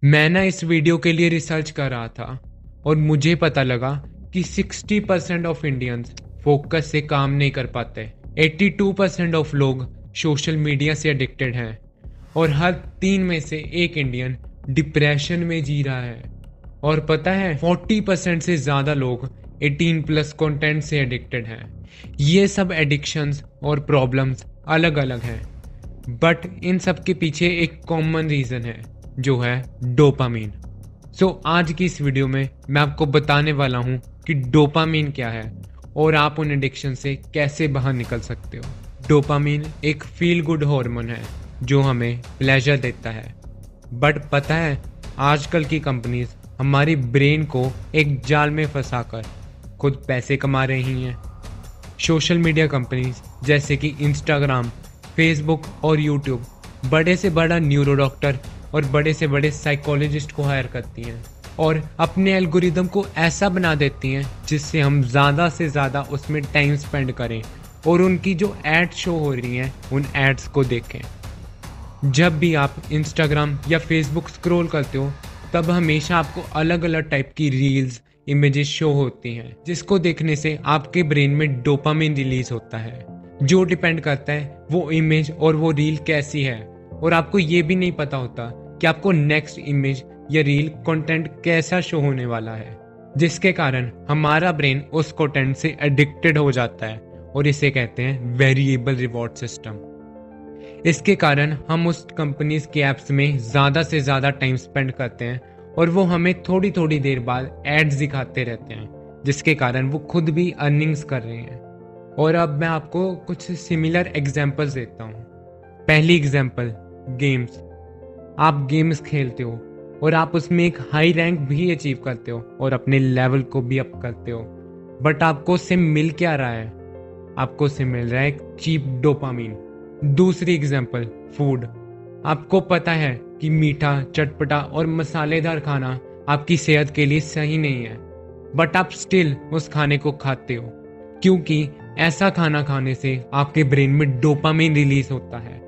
मैं ना इस वीडियो के लिए रिसर्च कर रहा था और मुझे पता लगा कि 60% ऑफ इंडियंस फोकस से काम नहीं कर पाते। 82% ऑफ लोग सोशल मीडिया से एडिक्टेड हैं और हर 3 में से एक इंडियन डिप्रेशन में जी रहा है। और पता है 40% से ज़्यादा लोग 18 प्लस कंटेंट से एडिक्टेड हैं। ये सब एडिक्शंस और प्रॉब्लम्स अलग अलग हैं, बट इन सब के पीछे एक कॉमन रीज़न है जो है डोपामीन। आज की इस वीडियो में मैं आपको बताने वाला हूँ कि डोपामीन क्या है और आप उन एडिक्शन से कैसे बाहर निकल सकते हो। डोपामीन एक फील गुड हार्मोन है जो हमें प्लेजर देता है, बट पता है आजकल की कंपनीज हमारी ब्रेन को एक जाल में फंसाकर खुद पैसे कमा रही हैं। सोशल मीडिया कंपनीज जैसे कि इंस्टाग्राम, फेसबुक और यूट्यूब बड़े से बड़ा न्यूरो डॉक्टर और बड़े से बड़े साइकोलॉजिस्ट को हायर करती हैं और अपने एल्गोरिदम को ऐसा बना देती हैं जिससे हम ज़्यादा से ज़्यादा उसमें टाइम स्पेंड करें और उनकी जो एड शो हो रही हैं उन एड्स को देखें। जब भी आप इंस्टाग्राम या फेसबुक स्क्रॉल करते हो तब हमेशा आपको अलग अलग टाइप की रील्स, इमेजेस शो होती हैं जिसको देखने से आपके ब्रेन में डोपामिन रिलीज होता है, जो डिपेंड करता है वो इमेज और वो रील कैसी है। और आपको ये भी नहीं पता होता कि आपको नेक्स्ट इमेज या रील कंटेंट कैसा शो होने वाला है, जिसके कारण हमारा ब्रेन उस कंटेंट से एडिक्टेड हो जाता है और इसे कहते हैं वेरिएबल रिवॉर्ड सिस्टम। इसके कारण हम उस कंपनीज के ऐप्स में ज़्यादा से ज़्यादा टाइम स्पेंड करते हैं और वो हमें थोड़ी थोड़ी देर बाद एड्स दिखाते रहते हैं, जिसके कारण वो खुद भी अर्निंग्स कर रहे हैं। और अब मैं आपको कुछ सिमिलर एग्जांपल्स देता हूँ। पहली एग्जांपल, गेम्स। आप गेम्स खेलते हो और आप उसमें एक हाई रैंक भी अचीव करते हो और अपने लेवल को भी अप करते हो, बट आपको उससे मिल क्या रहा है? आपको उससे मिल रहा है एक चीप डोपामीन। दूसरी एग्जांपल, फूड। आपको पता है कि मीठा, चटपटा और मसालेदार खाना आपकी सेहत के लिए सही नहीं है, बट आप स्टिल उस खाने को खाते हो क्योंकि ऐसा खाना खाने से आपके ब्रेन में डोपामीन रिलीज होता है,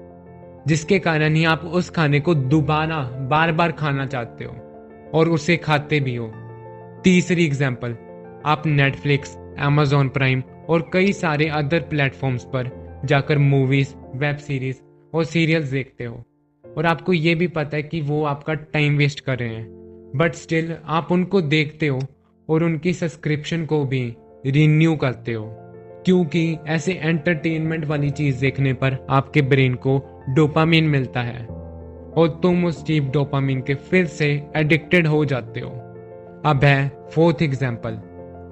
जिसके कारण ही आप उस खाने को दोबारा बार बार खाना चाहते हो और उसे खाते भी हो। तीसरी एग्जांपल, आप नेटफ्लिक्स, अमेजॉन प्राइम और कई सारे अदर प्लेटफॉर्म्स पर जाकर मूवीज, वेब सीरीज और सीरियल्स देखते हो और आपको ये भी पता है कि वो आपका टाइम वेस्ट कर रहे हैं, बट स्टिल आप उनको देखते हो और उनकी सब्सक्रिप्शन को भी रिन्यू करते हो क्योंकि ऐसे एंटरटेनमेंट वाली चीज देखने पर आपके ब्रेन को डोपामिन मिलता है और तुम उस चीप डोपामिन के फिर से एडिक्टेड हो जाते हो। अब है फोर्थ एग्जांपल,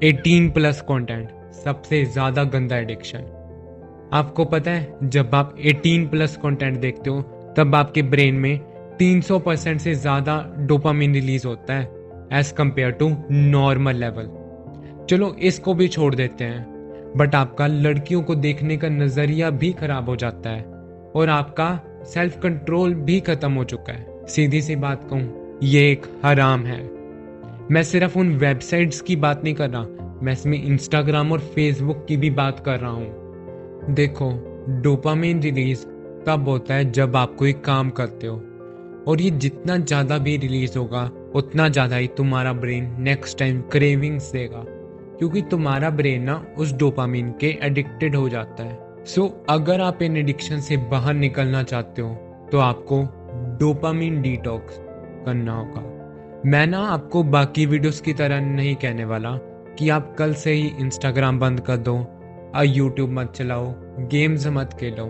18 प्लस कंटेंट, सबसे ज्यादा गंदा एडिक्शन। आपको पता है जब आप 18 प्लस कंटेंट देखते हो तब आपके ब्रेन में 300% से ज्यादा डोपामिन रिलीज होता है as compare to normal level. चलो इसको भी छोड़ देते हैं, बट आपका लड़कियों को देखने का नजरिया भी खराब हो जाता है और आपका सेल्फ कंट्रोल भी खत्म हो चुका है। सीधी सी बात कहूं, ये एक हराम है। मैं सिर्फ उन वेबसाइट्स की बात नहीं कर रहा, मैं इसमें इंस्टाग्राम और फेसबुक की भी बात कर रहा हूं। देखो, डोपामिन रिलीज तब होता है जब आप कोई काम करते हो और ये जितना ज्यादा भी रिलीज होगा उतना ज्यादा ही तुम्हारा ब्रेन नेक्स्ट टाइम क्रेविंग्स देगा क्योंकि तुम्हारा ब्रेन ना उस डोपामिन के एडिक्टेड हो जाता है। अगर आप इन एडिक्शन से बाहर निकलना चाहते हो तो आपको डोपामिन डिटॉक्स करना होगा। मैं ना आपको बाकी वीडियोस की तरह नहीं कहने वाला कि आप कल से ही इंस्टाग्राम बंद कर दो, यूट्यूब मत चलाओ, गेम्स मत खेलो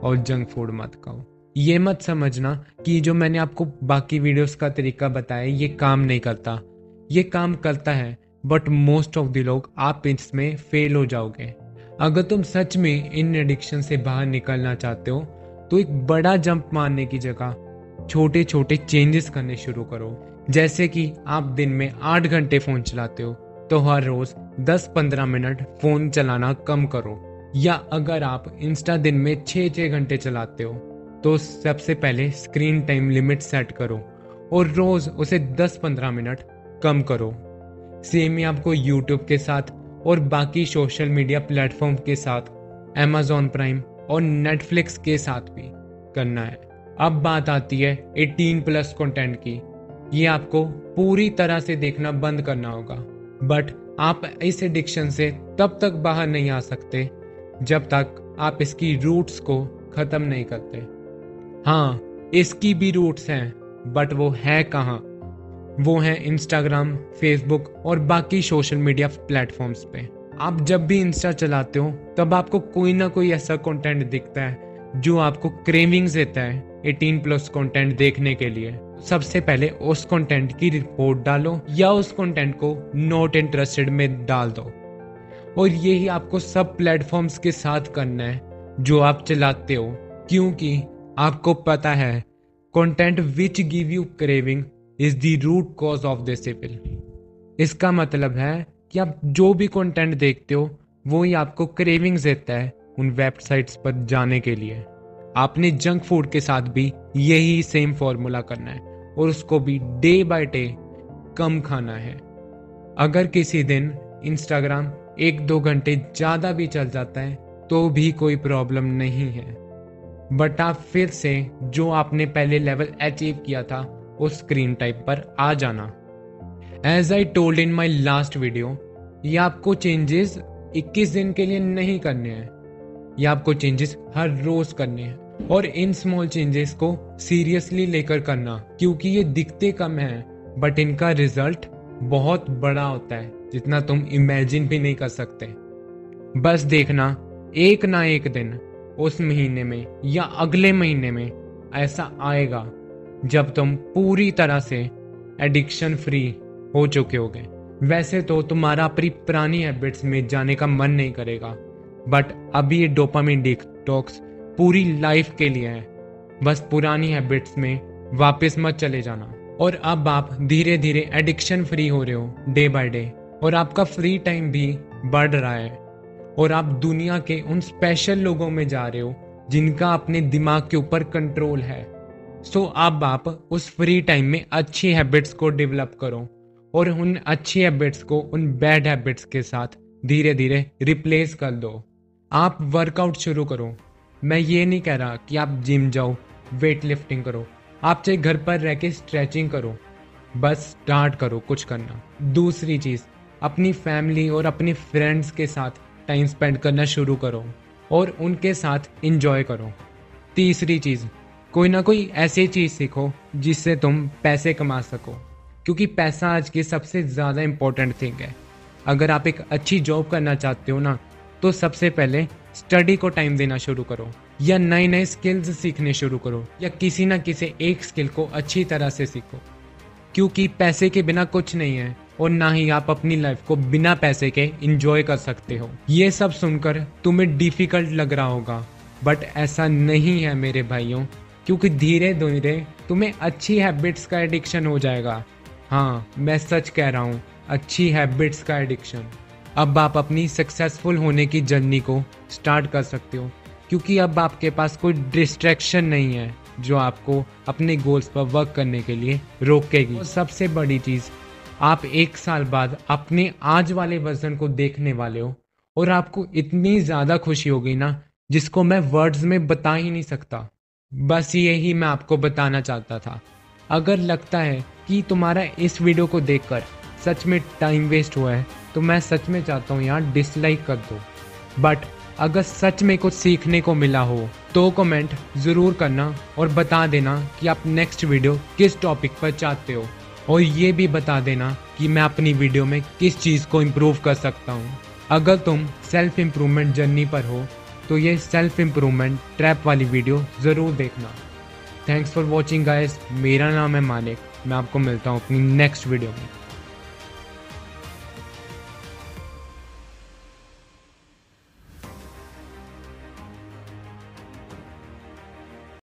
और जंक फूड मत खाओ। ये मत समझना कि जो मैंने आपको बाकी वीडियोस का तरीका बताया ये काम नहीं करता। ये काम करता है, बट मोस्ट ऑफ द लोग आप इसमें फेल हो जाओगे। अगर तुम सच में इन एडिक्शन से बाहर निकलना चाहते हो तो एक बड़ा जंप मारने की जगह छोटे छोटे चेंजेस करने शुरू करो। जैसे कि आप दिन में 8 घंटे फोन चलाते हो तो हर रोज 10-15 मिनट फोन चलाना कम करो, या अगर आप इंस्टा दिन में 6-6 घंटे चलाते हो तो सबसे पहले स्क्रीन टाइम लिमिट सेट करो और रोज उसे 10-15 मिनट कम करो। सेम ही आपको यूट्यूब के साथ और बाकी सोशल मीडिया प्लेटफॉर्म के साथ, अमेजॉन प्राइम और नेटफ्लिक्स के साथ भी करना है। अब बात आती है 18 प्लस कंटेंट की। ये आपको पूरी तरह से देखना बंद करना होगा। बट आप इस एडिक्शन से तब तक बाहर नहीं आ सकते जब तक आप इसकी रूट्स को खत्म नहीं करते। हाँ, इसकी भी रूट्स हैं, बट वो है कहाँ? वो है इंस्टाग्राम, फेसबुक और बाकी सोशल मीडिया प्लेटफॉर्म्स पे। आप जब भी इंस्टा चलाते हो तब आपको कोई ना कोई ऐसा कंटेंट दिखता है जो आपको क्रेविंग्स देता है 18+ कंटेंट देखने के लिए। सबसे पहले उस कंटेंट की रिपोर्ट डालो या उस कंटेंट को नॉट इंटरेस्टेड में डाल दो। और यही आपको सब प्लेटफॉर्म्स के साथ करना है जो आप चलाते हो, क्योंकि आपको पता है content which give you craving is the root cause of this evil. इसका मतलब है कि आप जो भी कंटेंट देखते हो वो ही आपको क्रेविंग्स देता है उन वेबसाइट्स पर जाने के लिए। आपने जंक फूड के साथ भी यही सेम फॉर्मूला करना है और उसको भी डे बाय डे कम खाना है। अगर किसी दिन इंस्टाग्राम 1-2 घंटे ज़्यादा भी चल जाता है तो भी कोई प्रॉब्लम नहीं है, बट आप फिर से जो आपने पहले लेवल अचीव किया था उस स्क्रीन टाइम पर आ जाना। As I told in my last video, ये आपको चेंजेस 21 दिन के लिए नहीं करने हैं, ये आपको चेंजेस हर रोज करने हैं। और इन स्मॉल चेंजेस को सीरियसली लेकर करना, क्योंकि ये दिखते कम हैं बट इनका रिजल्ट बहुत बड़ा होता है जितना तुम इमेजिन भी नहीं कर सकते। बस देखना एक ना एक दिन उस महीने में या अगले महीने में ऐसा आएगा जब तुम पूरी तरह से एडिक्शन फ्री हो चुके होगे। वैसे तो तुम्हारा अपनी पुरानी हैबिट्स में जाने का मन नहीं करेगा, बट अभी ये डोपामिन डिटॉक्स पूरी लाइफ के लिए है। बस पुरानी हैबिट्स में वापस मत चले जाना। और अब आप धीरे धीरे एडिक्शन फ्री हो रहे हो डे बाय डे, और आपका फ्री टाइम भी बढ़ रहा है और आप दुनिया के उन स्पेशल लोगों में जा रहे हो जिनका अपने दिमाग के ऊपर कंट्रोल है। सो अब आप उस फ्री टाइम में अच्छी हैबिट्स को डेवलप करो और उन अच्छी हैबिट्स को उन बैड हैबिट्स के साथ धीरे धीरे रिप्लेस कर दो। आप वर्कआउट शुरू करो। मैं ये नहीं कह रहा कि आप जिम जाओ, वेट लिफ्टिंग करो। आप चाहे घर पर रह के स्ट्रेचिंग करो, बस स्टार्ट करो कुछ करना। दूसरी चीज़, अपनी फैमिली और अपने फ्रेंड्स के साथ टाइम स्पेंड करना शुरू करो और उनके साथ इंजॉय करो। तीसरी चीज़, कोई ना कोई ऐसी चीज़ सीखो जिससे तुम पैसे कमा सको, क्योंकि पैसा आज की सबसे ज़्यादा इम्पोर्टेंट थिंग है। अगर आप एक अच्छी जॉब करना चाहते हो ना, तो सबसे पहले स्टडी को टाइम देना शुरू करो या नए नए स्किल्स सीखने शुरू करो या किसी ना किसी एक स्किल को अच्छी तरह से सीखो, क्योंकि पैसे के बिना कुछ नहीं है और ना ही आप अपनी लाइफ को बिना पैसे के इंजॉय कर सकते हो। ये सब सुनकर तुम्हें डिफिकल्ट लग रहा होगा, बट ऐसा नहीं है मेरे भाइयों, क्योंकि धीरे धीरे तुम्हें अच्छी हैबिट्स का एडिक्शन हो जाएगा। हाँ, मैं सच कह रहा हूँ, अच्छी हैबिट्स का एडिक्शन। अब आप अपनी सक्सेसफुल होने की जर्नी को स्टार्ट कर सकते हो, क्योंकि अब आपके पास कोई डिस्ट्रैक्शन नहीं है जो आपको अपने गोल्स पर वर्क करने के लिए रोकेगी। और सबसे बड़ी चीज़, आप 1 साल बाद अपने आज वाले वर्जन को देखने वाले हो और आपको इतनी ज़्यादा खुशी होगी ना, जिसको मैं वर्ड्स में बता ही नहीं सकता। बस यही मैं आपको बताना चाहता था। अगर लगता है कि तुम्हारा इस वीडियो को देखकर सच में टाइम वेस्ट हुआ है, तो मैं सच में चाहता हूँ यार डिसलाइक कर दो। बट अगर सच में कुछ सीखने को मिला हो तो कमेंट ज़रूर करना और बता देना कि आप नेक्स्ट वीडियो किस टॉपिक पर चाहते हो, और ये भी बता देना कि मैं अपनी वीडियो में किस चीज़ को इम्प्रूव कर सकता हूँ। अगर तुम सेल्फ इम्प्रूवमेंट जर्नी पर हो तो ये सेल्फ इम्प्रूवमेंट ट्रैप वाली वीडियो ज़रूर देखना। Thanks for watching guys. मेरा नाम है मानिक। मैं आपको मिलता हूँ अपनी नेक्स्ट वीडियो में।